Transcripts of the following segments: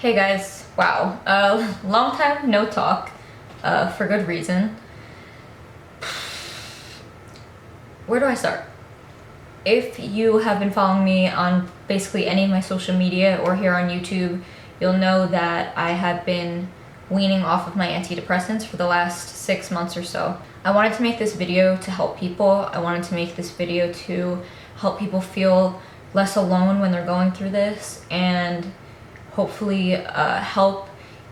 Hey guys, wow, long time no talk, for good reason. Where do I start? If you have been following me on basically any of my social media or here on YouTube, you'll know that I have been weaning off of my antidepressants for the last 6 months or so. I wanted to make this video to help people. I wanted to make this video to help people feel less alone when they're going through this, and hopefully help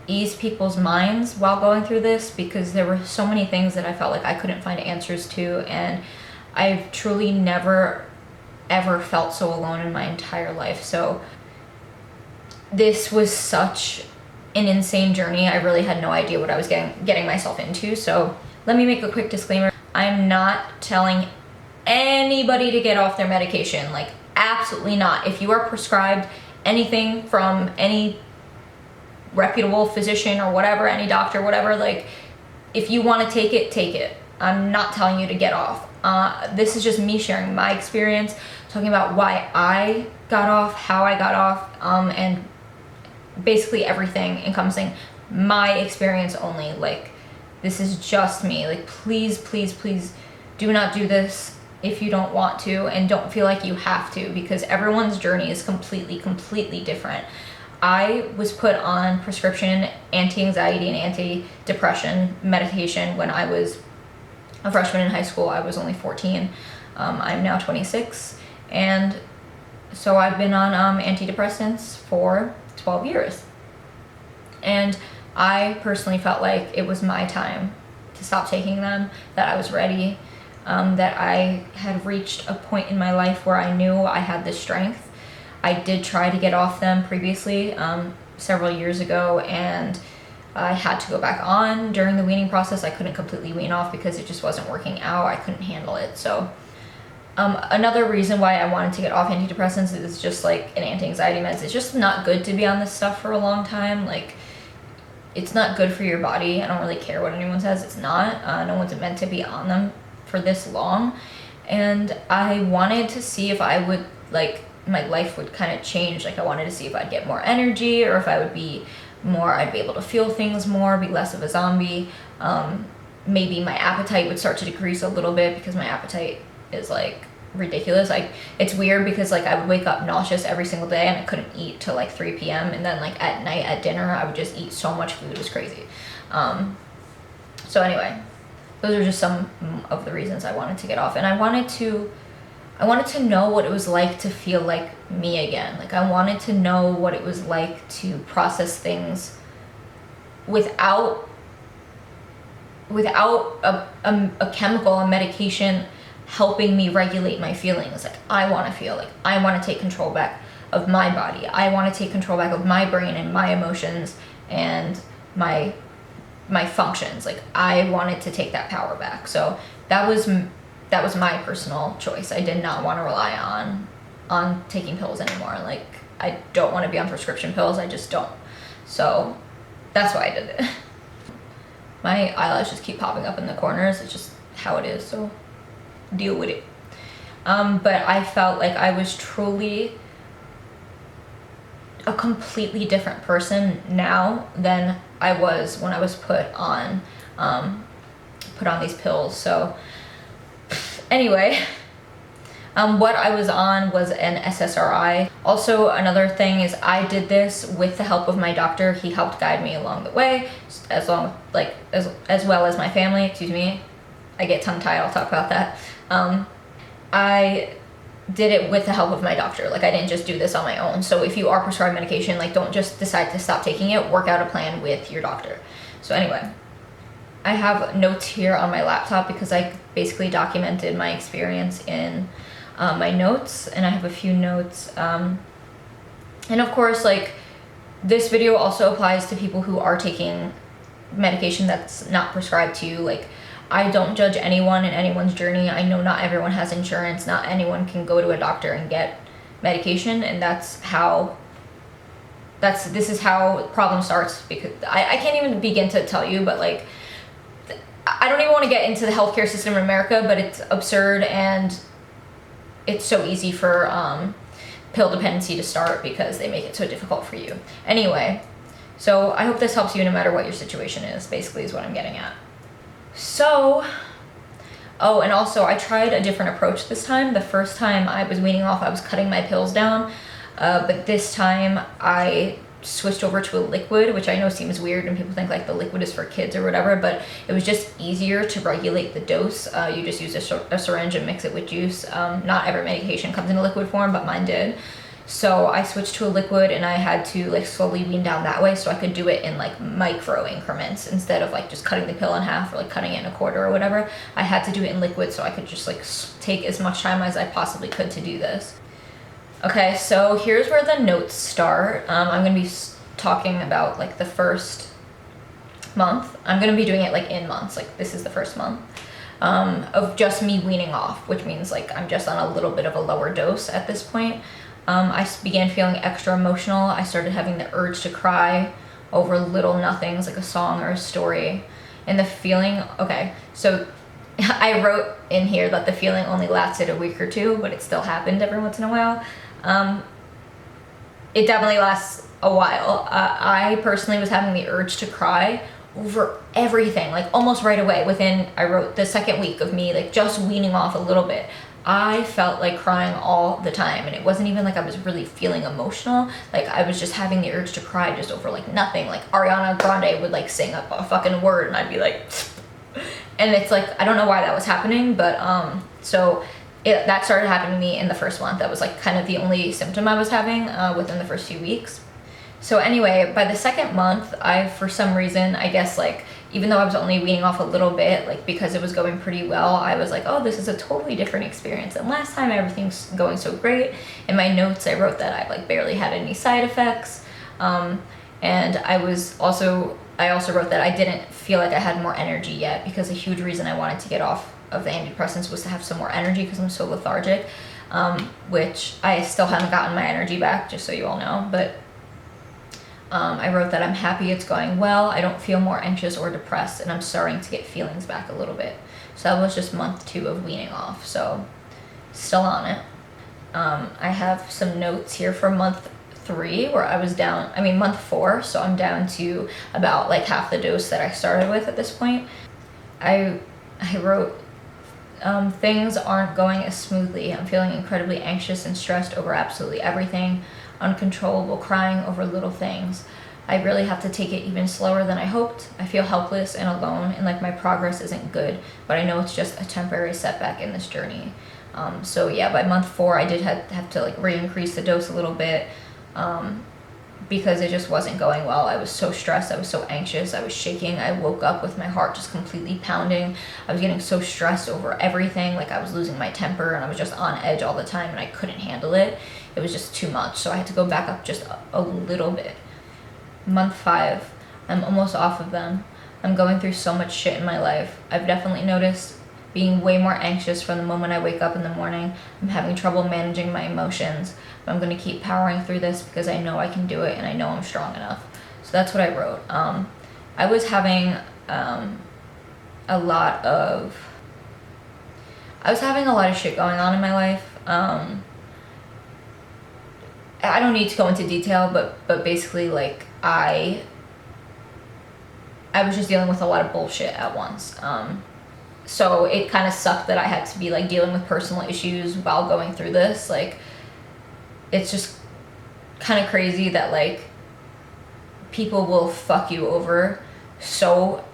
ease people's minds while going through this, because there were so many things that I felt like I couldn't find answers to, and I've truly never ever felt so alone in my entire life. So this was such an insane journey. I really had no idea what I was getting myself into. So let me make a quick disclaimer. I'm not telling anybody to get off their medication, like absolutely not. If you are prescribed anything from any reputable physician or whatever, any doctor, whatever, like if you want to take it, take it. I'm not telling you to get off. This is just me sharing my experience, talking about why I got off, how I got off, and basically everything encompassing my experience only. Like, this is just me. Like, please, please, please do not do this if you don't want to, and don't feel like you have to, because everyone's journey is completely different. I was put on prescription anti-anxiety and anti-depression medication when I was a freshman in high school. I was only 14. I'm now 26, and so I've been on antidepressants for 12 years. And I personally felt like it was my time to stop taking them, that I was ready, that I had reached a point in my life where I knew I had the strength. I did try to get off them previously, several years ago, and I had to go back on during the weaning process. I couldn't completely wean off because it just wasn't working out. I couldn't handle it. So another reason why I wanted to get off antidepressants is just like an anti-anxiety meds. It's just not good to be on this stuff for a long time. Like, it's not good for your body. I don't really care what anyone says. It's not. No one's meant to be on them for this long. And I wanted to see if I would, like, my life would kind of change. Like, I wanted to see if I'd get more energy, or if I'd be able to feel things more, be less of a zombie. Maybe my appetite would start to decrease a little bit, because my appetite is like ridiculous. Like, it's weird because like I would wake up nauseous every single day, and I couldn't eat till like 3 p.m. and then like at night at dinner I would just eat so much food. It was crazy. So anyway, those are just some of the reasons I wanted to get off, and I wanted to know what it was like to feel like me again. Like, I wanted to know what it was like to process things without a chemical, a medication helping me regulate my feelings. Like, I want to feel like I want to take control back of my body. I want to take control back of my brain and my emotions and my functions. Like, I wanted to take that power back. So that was my personal choice. I did not want to rely on taking pills anymore. Like, I don't want to be on prescription pills. I just don't. So that's why I did it. My eyelashes keep popping up in the corners. It's just how it is, so deal with it. But I felt like I was truly a completely different person now than I was when I was put on these pills. So anyway, what I was on was an SSRI. Also, another thing is I did this with the help of my doctor. He helped guide me along the way, as well as my family. Excuse me, I get tongue-tied. I'll talk about that. I did it with the help of my doctor. Like, I didn't just do this on my own. So if you are prescribed medication, like, don't just decide to stop taking it. Work out a plan with your doctor. So anyway, I have notes here on my laptop because I basically documented my experience in my notes, and I have a few notes. And of course, like, this video also applies to people who are taking medication that's not prescribed to you. Like, I don't judge anyone and anyone's journey. I know not everyone has insurance. Not anyone can go to a doctor and get medication, and this is how problem starts. Because I can't even begin to tell you, but like, I don't even want to get into the healthcare system in America, but it's absurd, and it's so easy for pill dependency to start because they make it so difficult for you. Anyway, So I hope this helps you no matter what your situation is, basically is what I'm getting at. So, oh, and also I tried a different approach this time. The first time I was weaning off, I was cutting my pills down. But this time I switched over to a liquid, which I know seems weird and people think like the liquid is for kids or whatever, but it was just easier to regulate the dose. You just use a syringe and mix it with juice. Not every medication comes in a liquid form, but mine did. So I switched to a liquid, and I had to like slowly wean down that way so I could do it in like micro increments instead of like just cutting the pill in half or like cutting it in a quarter or whatever. I had to do it in liquid so I could just like take as much time as I possibly could to do this. Okay, so here's where the notes start. I'm going to be talking about like the first month. I'm going to be doing it like in months, like this is the first month of just me weaning off, which means like I'm just on a little bit of a lower dose at this point. I began feeling extra emotional. I started having the urge to cry over little nothings like a song or a story. And the feeling, okay, so I wrote in here that the feeling only lasted a week or two, but it still happened every once in a while. It definitely lasts a while. I personally was having the urge to cry over everything, like almost right away. I wrote the second week of me like just weaning off a little bit, I felt like crying all the time, and it wasn't even like I was really feeling emotional. Like I was just having the urge to cry just over like nothing. Like Ariana Grande would like sing a fucking word and I'd be like and it's like I don't know why that was happening, but that started happening to me in the first month. That was like kind of the only symptom I was having within the first few weeks. So anyway, by the second month, I, for some reason, I guess like, even though I was only weaning off a little bit, like because it was going pretty well, I was like, oh, this is a totally different experience than last time. Everything's going so great. In my notes, I wrote that I like barely had any side effects. And I also wrote that I didn't feel like I had more energy yet, because a huge reason I wanted to get off of the antidepressants was to have some more energy because I'm so lethargic, which I still haven't gotten my energy back, just so you all know. But I wrote that I'm happy it's going well. I don't feel more anxious or depressed, and I'm starting to get feelings back a little bit. So that was just month 2 of weaning off. So still on it. I have some notes here for month 3 where I was month 4. So I'm down to about like half the dose that I started with at this point. I wrote, things aren't going as smoothly. I'm feeling incredibly anxious and stressed over absolutely everything. Uncontrollable crying over little things. I really have to take it even slower than I hoped. I feel helpless and alone, and like my progress isn't good, but I know it's just a temporary setback in this journey. So yeah, by month 4 I did have to like re-increase the dose a little bit, because it just wasn't going well. I was so stressed, I was so anxious, I was shaking. I woke up with my heart just completely pounding. I was getting so stressed over everything, like I was losing my temper, and I was just on edge all the time, and I couldn't handle it. It was just too much, so I had to go back up just a little bit. Month 5, I'm almost off of them. I'm going through so much shit in my life. I've definitely noticed being way more anxious from the moment I wake up in the morning. I'm having trouble managing my emotions, but I'm going to keep powering through this because I know I can do it and I know I'm strong enough. So that's what I wrote. I was having a lot of shit going on in my life. I don't need to go into detail, but basically like I was just dealing with a lot of bullshit at once. So it kind of sucked that I had to be like dealing with personal issues while going through this. Like, it's just kind of crazy that like people will fuck you over so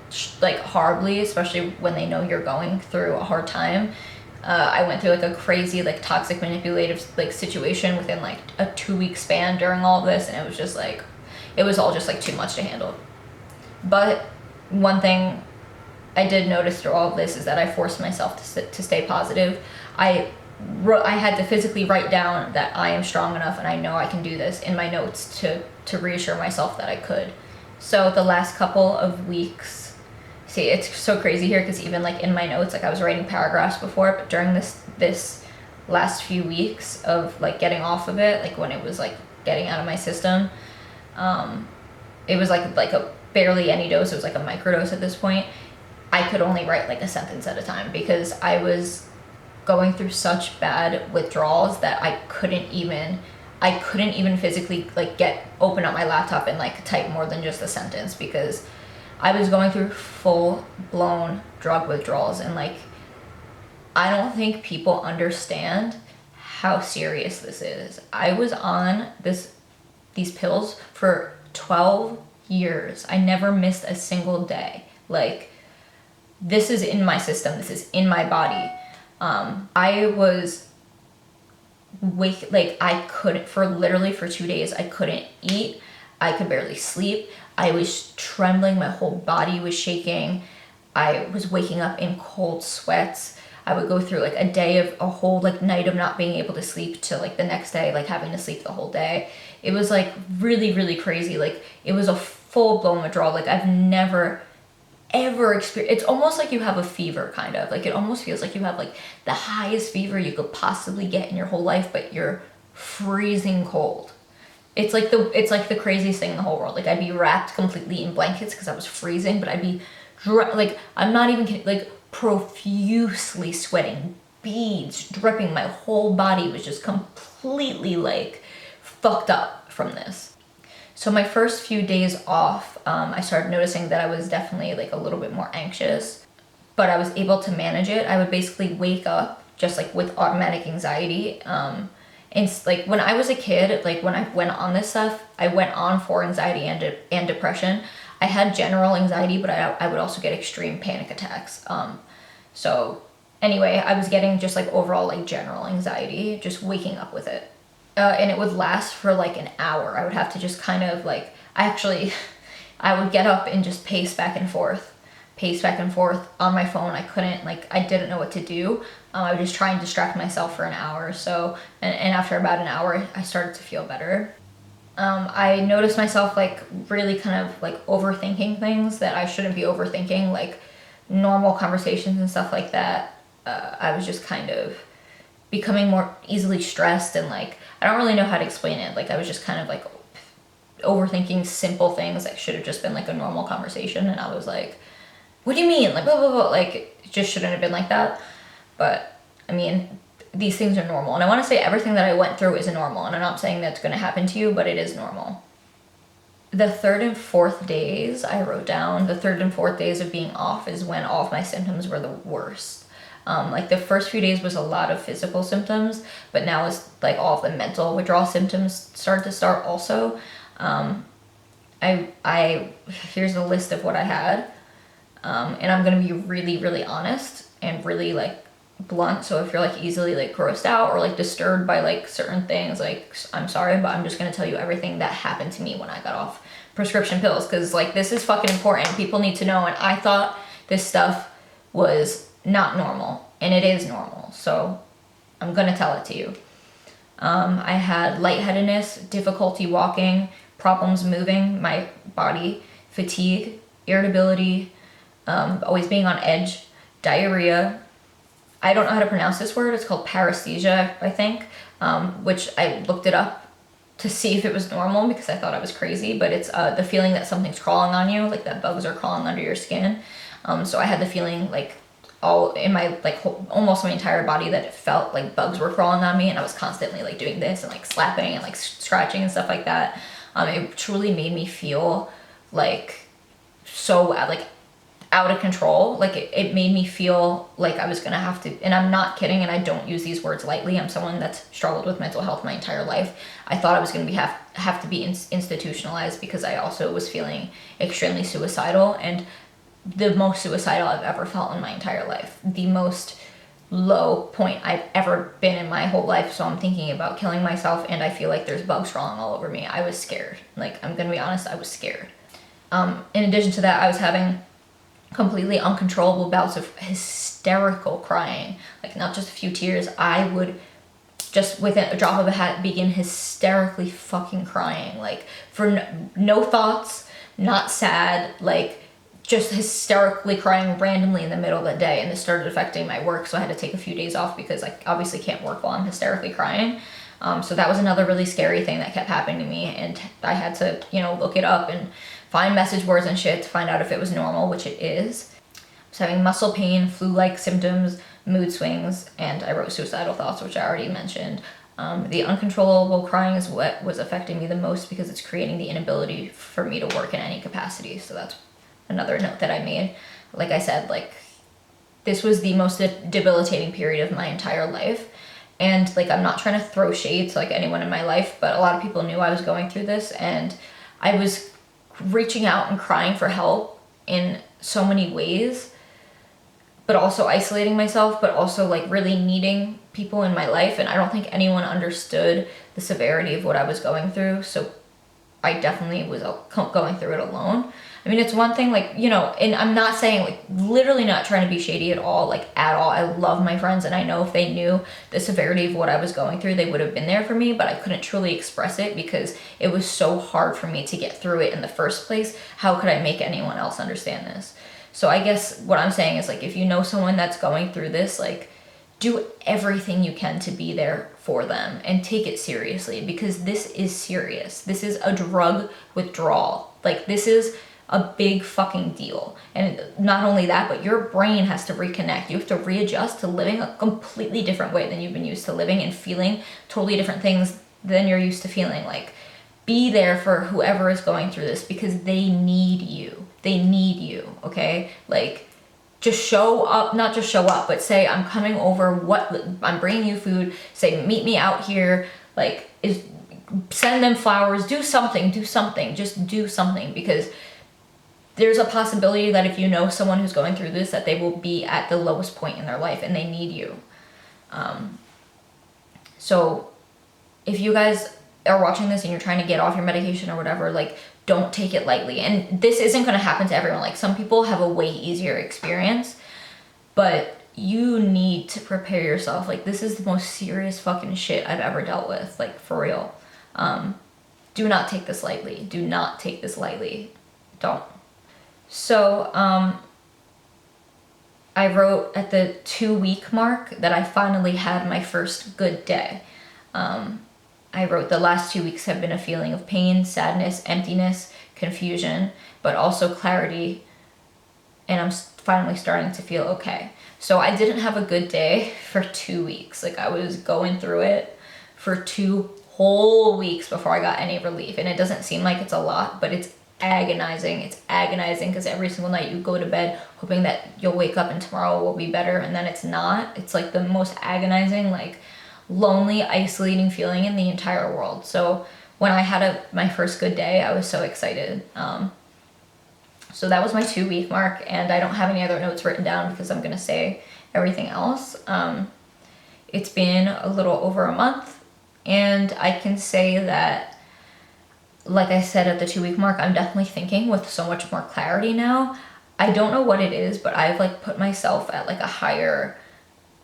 like horribly, especially when they know you're going through a hard time. I went through like a crazy like toxic manipulative like situation within like a 2-week span during all of this, and it was just like, it was all just like too much to handle. But one thing I did notice through all of this is that I forced myself to stay positive. I had to physically write down that I am strong enough and I know I can do this in my notes to reassure myself that I could. So the last couple of weeks, see, it's so crazy here because even like in my notes, like I was writing paragraphs before, but during this last few weeks of like getting off of it, like when it was like getting out of my system, it was like a barely any dose. It was like a microdose at this point. I could only write like a sentence at a time because I was going through such bad withdrawals that I couldn't even I couldn't even physically like open up my laptop and like type more than just a sentence, because I was going through full blown drug withdrawals. And like, I don't think people understand how serious this is. I was on these pills for 12 years. I never missed a single day. Like, this is in my system. This is in my body. I was I couldn't, for 2 days, I couldn't eat. I could barely sleep. I was trembling. My whole body was shaking. I was waking up in cold sweats. I would go through like a whole like night of not being able to sleep to like the next day, like having to sleep the whole day. It was like really, really crazy. Like, it was a full blown withdrawal. Like, I've never ever experienced. It's almost like you have a fever, kind of. Like, it almost feels like you have like the highest fever you could possibly get in your whole life, but you're freezing cold. It's like the craziest thing in the whole world. Like, I'd be wrapped completely in blankets because I was freezing, but I'd be like, I'm not even kidding, like profusely sweating, beads dripping. My whole body was just completely like fucked up from this. So my first few days off, I started noticing that I was definitely like a little bit more anxious, but I was able to manage it. I would basically wake up just like with automatic anxiety. And like, when I was a kid, like when I went on this stuff, I went on for anxiety and depression. I had general anxiety, but I would also get extreme panic attacks. So anyway, I was getting just like overall like general anxiety, just waking up with it. And it would last for like an hour. I would have to just kind of like, I would get up and just pace back and forth on my phone. I didn't know what to do. I would just try and distract myself for an hour or so. And after about an hour, I started to feel better. I noticed myself like really kind of like overthinking things that I shouldn't be overthinking, like normal conversations and stuff like that. I was just kind of becoming more easily stressed, and like, I don't really know how to explain it. Like, I was just kind of like overthinking simple things that should have just been like a normal conversation. And I was like, what do you mean? Like, blah, blah, blah. Like, it just shouldn't have been like that. But I mean, these things are normal. And I want to say everything that I went through is normal. And I'm not saying that's going to happen to you, but it is normal. The third and fourth days, I wrote down, the third and fourth days of being off is when all of my symptoms were the worst. Like, the first few days was a lot of physical symptoms, but now it's like all of the mental withdrawal symptoms start also. Here's a list of what I had. And I'm going to be really, really honest and really like blunt. So if you're like easily like grossed out or like disturbed by like certain things, like, I'm sorry, but I'm just going to tell you everything that happened to me when I got off prescription pills. Cause like, this is fucking important. People need to know. And I thought this stuff was not normal, and it is normal. So I'm going to tell it to you. I had lightheadedness, difficulty walking, problems moving my body, fatigue, irritability, always being on edge, diarrhea. I don't know how to pronounce this word. It's called paresthesia, I think, which I looked it up to see if it was normal because I thought I was crazy, but it's the feeling that something's crawling on you, like that bugs are crawling under your skin. So I had the feeling like all in my, like, almost my entire body, that it felt like bugs were crawling on me, and I was constantly like doing this and like slapping and like scratching and stuff like that. It truly made me feel like so like out of control. Like, it made me feel like I was gonna have to, and I'm not kidding, and I don't use these words lightly. I'm someone that's struggled with mental health my entire life. I thought I was gonna have to be institutionalized because I also was feeling extremely suicidal, and the most suicidal I've ever felt in my entire life. The most low point I've ever been in my whole life. So I'm thinking about killing myself, and I feel like there's bugs crawling all over me. I was scared. Like, I'm gonna be honest, I was scared. In addition to that, I was having completely uncontrollable bouts of hysterical crying. Like, not just a few tears. I would just, with a drop of a hat, begin hysterically fucking crying. Like, for no thoughts, not sad, like, just hysterically crying randomly in the middle of the day. And this started affecting my work, so I had to take a few days off because I obviously can't work while I'm hysterically crying. So that was another really scary thing that kept happening to me, and I had to, look it up and find message boards and shit to find out if it was normal, which it is. I was having muscle pain, flu-like symptoms, mood swings, and I wrote suicidal thoughts, which I already mentioned. The uncontrollable crying is what was affecting me the most because it's creating the inability for me to work in any capacity. So that's another note that I made. Like I said, like this was the most debilitating period of my entire life. And like, I'm not trying to throw shade to like anyone in my life, but a lot of people knew I was going through this, and I was reaching out and crying for help in so many ways, but also isolating myself, but also like really needing people in my life. And I don't think anyone understood the severity of what I was going through. So I definitely was going through it alone. I mean, it's one thing, like, you know, and I'm not saying, like, literally not trying to be shady at all, like, at all. I love my friends, and I know if they knew the severity of what I was going through, they would have been there for me, but I couldn't truly express it because it was so hard for me to get through it in the first place. How could I make anyone else understand this? So I guess what I'm saying is, like, if you know someone that's going through this, like, do everything you can to be there for them and take it seriously, because this is serious. This is a drug withdrawal. Like, this is a big fucking deal. And not only that, but your brain has to reconnect. You have to readjust to living a completely different way than you've been used to living, and feeling totally different things than you're used to feeling. Like, be there for whoever is going through this, because they need you. They need you, okay? Like, just show up, not just show up, but say, I'm coming over, I'm bringing you food, say, meet me out here, like, send them flowers, do something, just do something, because there's a possibility that if you know someone who's going through this, that they will be at the lowest point in their life and they need you. So if you guys are watching this and you're trying to get off your medication or whatever, like, don't take it lightly. And this isn't going to happen to everyone. Like, some people have a way easier experience, but you need to prepare yourself. Like, this is the most serious fucking shit I've ever dealt with, like, for real. Do not take this lightly. Do not take this lightly. Don't. So, I wrote at the 2-week mark that I finally had my first good day. I wrote, the last 2 weeks have been a feeling of pain, sadness, emptiness, confusion, but also clarity, and I'm finally starting to feel okay. So I didn't have a good day for 2 weeks. Like, I was going through it for 2 whole weeks before I got any relief, and it doesn't seem like it's a lot, but it's agonizing. It's agonizing because every single night you go to bed hoping that you'll wake up and tomorrow will be better, and then it's not. It's like the most agonizing, like, lonely, isolating feeling in the entire world. So when I had my first good day, I was so excited. So that was my 2-week mark, and I don't have any other notes written down because I'm gonna say everything else. It's been a little over a month, and I can say that, like I said, at the 2-week mark, I'm definitely thinking with so much more clarity now. I don't know what it is, but I've like put myself at like a higher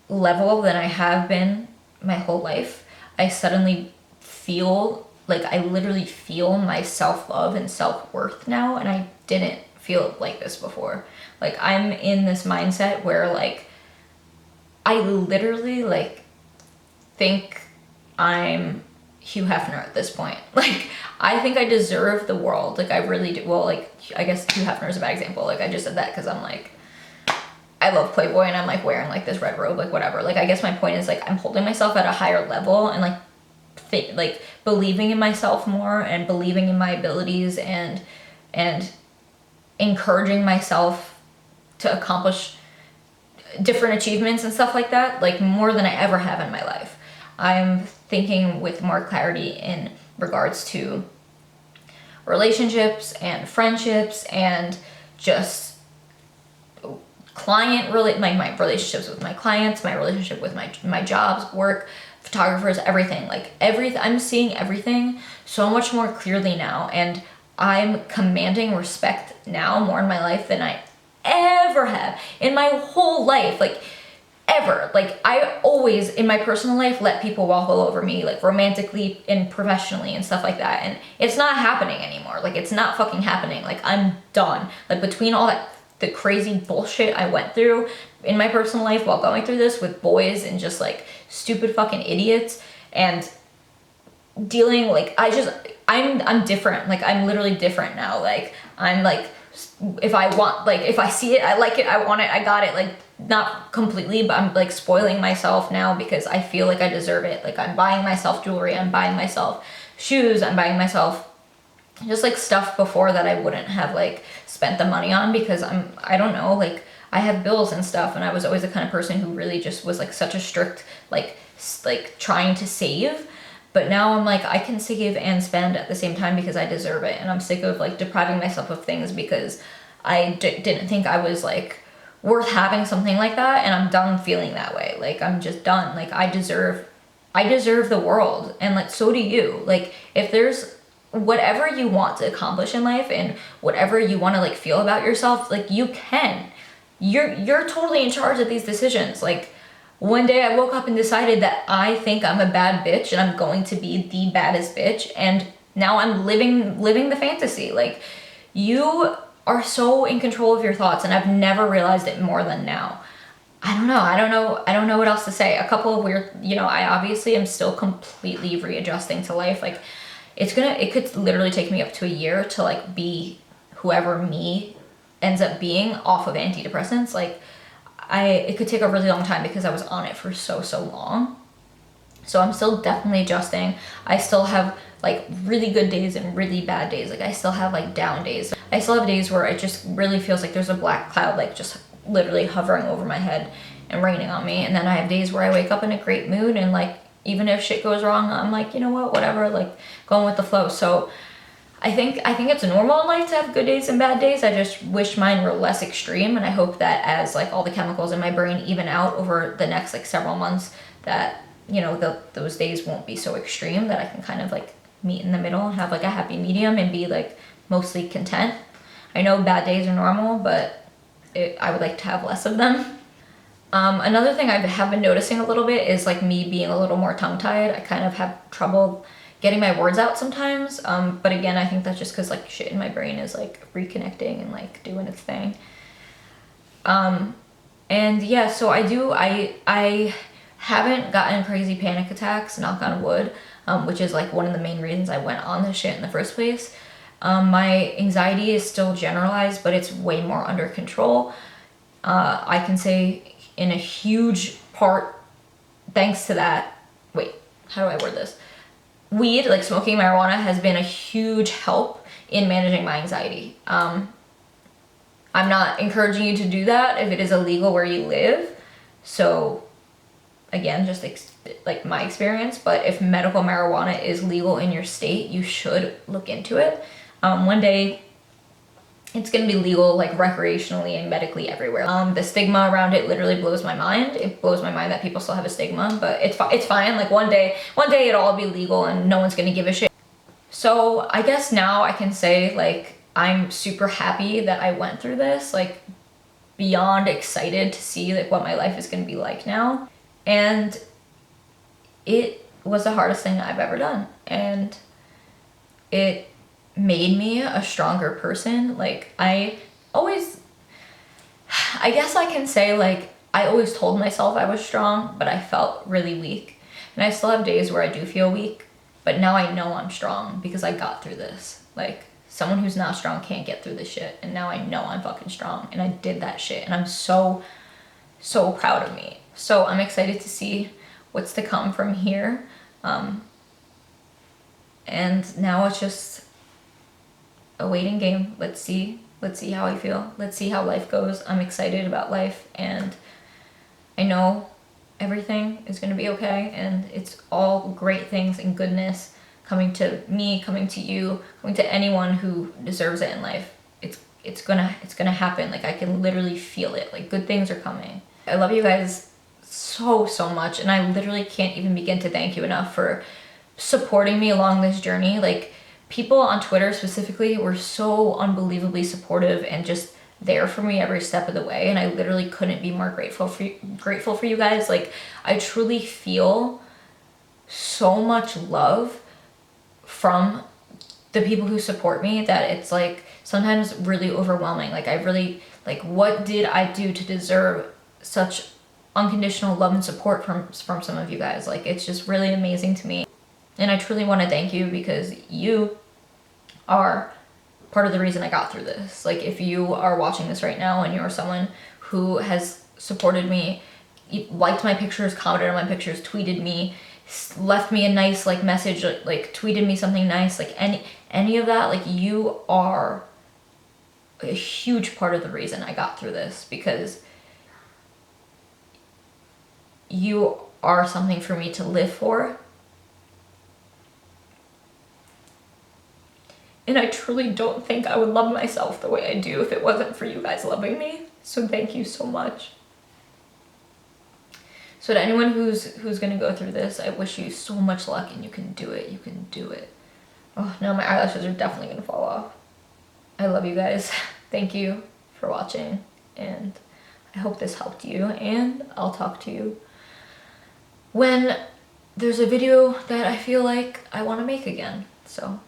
level than I have been my whole life. I suddenly feel like, I literally feel my self-love and self-worth now, and I didn't feel like this before. Like, I'm in this mindset where, like, I literally, like, think I'm Hugh Hefner at this point. Like, I think I deserve the world. Like, I really do. Well, like, I guess Hugh Hefner is a bad example. Like, I just said that because I'm like, I love Playboy, and I'm like wearing like this red robe, like whatever. Like, I guess my point is, like, I'm holding myself at a higher level, and like like believing in myself more, and believing in my abilities, and encouraging myself to accomplish different achievements and stuff like that, like, more than I ever have in my life. I'm thinking with more clarity in regards to relationships and friendships, and just my relationships with my clients, my relationship with my jobs, work, photographers, everything. Like, I'm seeing everything so much more clearly now, and I'm commanding respect now more in my life than I ever have in my whole life. Like, ever. Like, I always, in my personal life, let people walk all over me, like, romantically and professionally and stuff like that, and it's not happening anymore. Like, it's not fucking happening. Like, I'm done. Like, between all that, the crazy bullshit I went through in my personal life while going through this with boys and just, like, stupid fucking idiots, and dealing, like, I'm different. Like, I'm literally different now. Like, I'm, like, if I want, like, if I see it, I like it, I want it, I got it. Like, not completely, but I'm like spoiling myself now because I feel like I deserve it. Like, I'm buying myself jewelry, I'm buying myself shoes, I'm buying myself just like stuff before that I wouldn't have like spent the money on, because I don't know, like, I have bills and stuff, and I was always the kind of person who really just was like such a strict, like trying to save. But now I'm like, I can save and spend at the same time because I deserve it. And I'm sick of like depriving myself of things because I didn't think I was like worth having something like that. And I'm done feeling that way. Like, I'm just done. Like, I deserve the world. And like, so do you. Like, if there's whatever you want to accomplish in life and whatever you want to like feel about yourself, like, you can. You're totally in charge of these decisions. Like, one day I woke up and decided that I think I'm a bad bitch and I'm going to be the baddest bitch, and now I'm living the fantasy. Like, you are so in control of your thoughts, and I've never realized it more than now. I don't know what else to say. A couple of weird, I obviously am still completely readjusting to life. Like, it could literally take me up to a year to like be whoever me ends up being off of antidepressants. Like, it could take a really long time because I was on it for so long. So I'm still definitely adjusting. I still have like really good days and really bad days. Like, I still have like down days. I still have days where it just really feels like there's a black cloud like just literally hovering over my head and raining on me. And then I have days where I wake up in a great mood, and like, even if shit goes wrong, I'm like, you know what, whatever, like, going with the flow. So I think it's normal in life to have good days and bad days. I just wish mine were less extreme, and I hope that as like all the chemicals in my brain even out over the next like several months, that those days won't be so extreme, that I can kind of like meet in the middle and have like a happy medium and be like mostly content. I know bad days are normal, but I would like to have less of them. Another thing I have been noticing a little bit is like me being a little more tongue-tied. I kind of have trouble getting my words out sometimes. But again, I think that's just because like shit in my brain is like reconnecting and like doing its thing. And yeah, so I haven't gotten crazy panic attacks, knock on wood, which is like one of the main reasons I went on this shit in the first place. My anxiety is still generalized, but it's way more under control. I can say in a huge part, thanks to that, wait, how do I word this? Weed, like smoking marijuana, has been a huge help in managing my anxiety. I'm not encouraging you to do that if it is illegal where you live. So again, just like my experience, but if medical marijuana is legal in your state, you should look into it. One day it's going to be legal like recreationally and medically everywhere. The stigma around it literally blows my mind. It blows my mind that people still have a stigma, but it's fine. Like, one day it'll all be legal and no one's going to give a shit. So I guess now I can say like I'm super happy that I went through this, like beyond excited to see like what my life is going to be like now. And it was the hardest thing I've ever done, and it made me a stronger person. Like, I guess I can say like I always told myself I was strong, but I felt really weak. And I still have days where I do feel weak, but now I know I'm strong because I got through this. Like, someone who's not strong can't get through this shit, and now I know I'm fucking strong, and I did that shit, and I'm so proud of me. So I'm excited to see what's to come from here. And now it's just a waiting game. Let's see how I feel. Let's see how life goes. I'm excited about life, and I know everything is going to be okay, and it's all great things and goodness coming to me, coming to you, coming to anyone who deserves it in life. It's gonna happen. Like, I can literally feel it. Like, good things are coming. I love you guys so much, and I literally can't even begin to thank you enough for supporting me along this journey. Like, people on Twitter specifically were so unbelievably supportive and just there for me every step of the way, and I literally couldn't be more grateful for you guys. Like, I truly feel so much love from the people who support me that it's like sometimes really overwhelming. Like, I really, like, what did I do to deserve such unconditional love and support from some of you guys? Like, it's just really amazing to me, and I truly want to thank you because you are part of the reason I got through this. Like, if you are watching this right now and you're someone who has supported me, liked my pictures, commented on my pictures, tweeted me, left me a nice like message, like tweeted me something nice, like any of that, like, you are a huge part of the reason I got through this, because you are something for me to live for. And I truly don't think I would love myself the way I do if it wasn't for you guys loving me. So thank you so much. So to anyone who's gonna go through this, I wish you so much luck, and you can do it. You can do it. Oh, now my eyelashes are definitely gonna fall off. I love you guys. Thank you for watching, and I hope this helped you, and I'll talk to you when there's a video that I feel like I want to make again. So